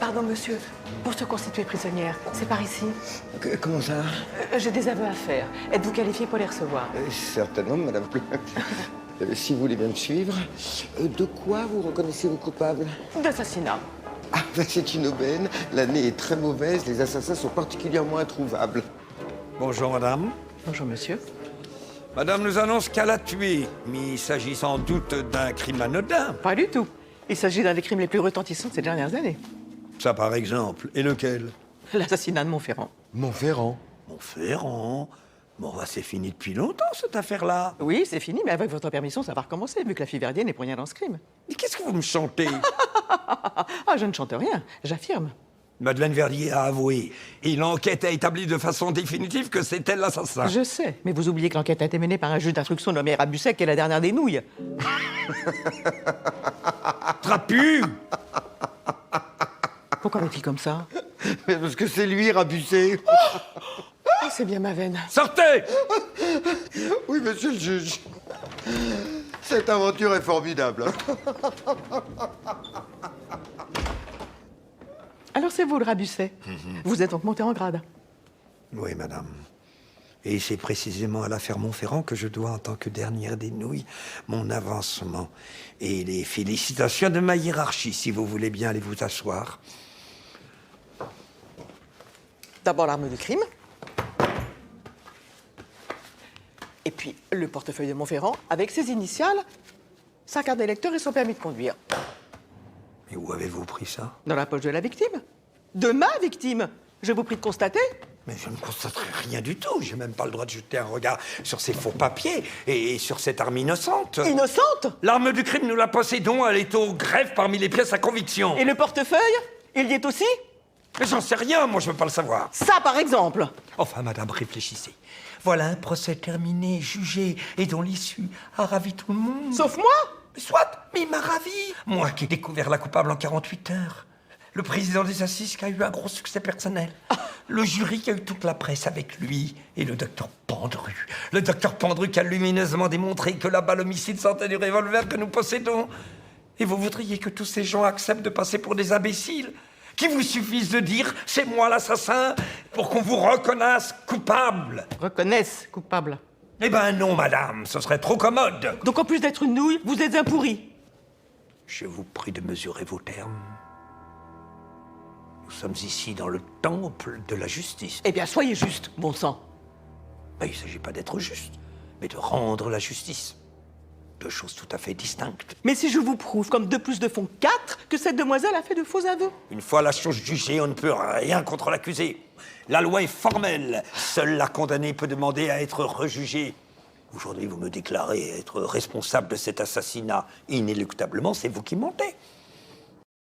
Pardon, monsieur. Pour se constituer prisonnière, c'est par ici. Comment ça? J'ai des aveux à faire. Êtes-vous qualifiée pour les recevoir? Certainement, madame. Si vous voulez bien me suivre. De quoi vous reconnaissez-vous coupable? D'assassinat. Ah, ben c'est une aubaine. L'année est très mauvaise. Les assassins sont particulièrement introuvables. Bonjour, madame. Bonjour, monsieur. Madame nous annonce qu'elle a tué, mais il s'agit sans doute d'un crime anodin. Pas du tout. Il s'agit d'un des crimes les plus retentissants de ces dernières années. Ça, par exemple. Et lequel? L'assassinat de Montferrand. Montferrand. Montferrand. Bon, bah, c'est fini depuis longtemps, cette affaire-là. Oui, c'est fini, mais avec votre permission, ça va recommencer, vu que la fille Verdier n'est pour rien dans ce crime. Mais qu'est-ce que vous me chantez? Ah, je ne chante rien, j'affirme. Madeleine Verdier a avoué. Et l'enquête a établi de façon définitive que c'est elle l'assassin. Je sais, mais vous oubliez que l'enquête a été menée par un juge d'instruction nommé Rabusset, qui est la dernière des nouilles. Trapu! Pourquoi est-il comme ça? Mais parce que c'est lui, Rabusset. Ah, c'est bien ma veine. Sortez! Oui, monsieur le juge. Cette aventure est formidable. Alors c'est vous, le Rabusset. Vous êtes donc monté en grade. Oui, madame. Et c'est précisément à l'affaire Montferrand que je dois, en tant que dernière des nouilles, mon avancement. Et les félicitations de ma hiérarchie, si vous voulez bien aller vous asseoir. D'abord l'arme de crime. Et puis le portefeuille de Montferrand avec ses initiales, sa carte d'électeur et son permis de conduire. Mais où avez-vous pris ça? Dans la poche de la victime. De ma victime. Je vous prie de constater. Mais je ne constaterai rien du tout. J'ai même pas le droit de jeter un regard sur ces faux papiers et sur cette arme innocente. Innocente. L'arme du crime, nous la possédons. Elle est au greffe parmi les pièces à conviction. Et le portefeuille, il y est aussi? Mais j'en sais rien, moi, je veux pas le savoir. Ça, par exemple. Enfin, madame, réfléchissez. Voilà un procès terminé, jugé, et dont l'issue a ravi tout le monde. Sauf moi. Soit, mais il m'a ravi. Moi qui ai découvert la coupable en 48 heures. Le président des assises qui a eu un gros succès personnel. Le jury qui a eu toute la presse avec lui. Et le docteur Pendru. Le docteur Pendru qui a lumineusement démontré que la balle homicide sortait du revolver que nous possédons. Et vous voudriez que tous ces gens acceptent de passer pour des imbéciles? Qu'il vous suffise de dire « c'est moi l'assassin » pour qu'on vous reconnaisse coupable? Reconnaissent coupable. Eh ben non, madame, ce serait trop commode. Donc en plus d'être une nouille, vous êtes un pourri. Je vous prie de mesurer vos termes. Nous sommes ici dans le temple de la justice. Eh bien, soyez juste, bon sang. Ben, il ne s'agit pas d'être juste, mais de rendre la justice. Deux choses tout à fait distinctes. Mais si je vous prouve, comme 2 + 2 font 4, que cette demoiselle a fait de faux aveux. Une fois la chose jugée, on ne peut rien contre l'accusé. La loi est formelle. Seul la condamnée peut demander à être rejugée. Aujourd'hui, vous me déclarez être responsable de cet assassinat. Inéluctablement, c'est vous qui mentez.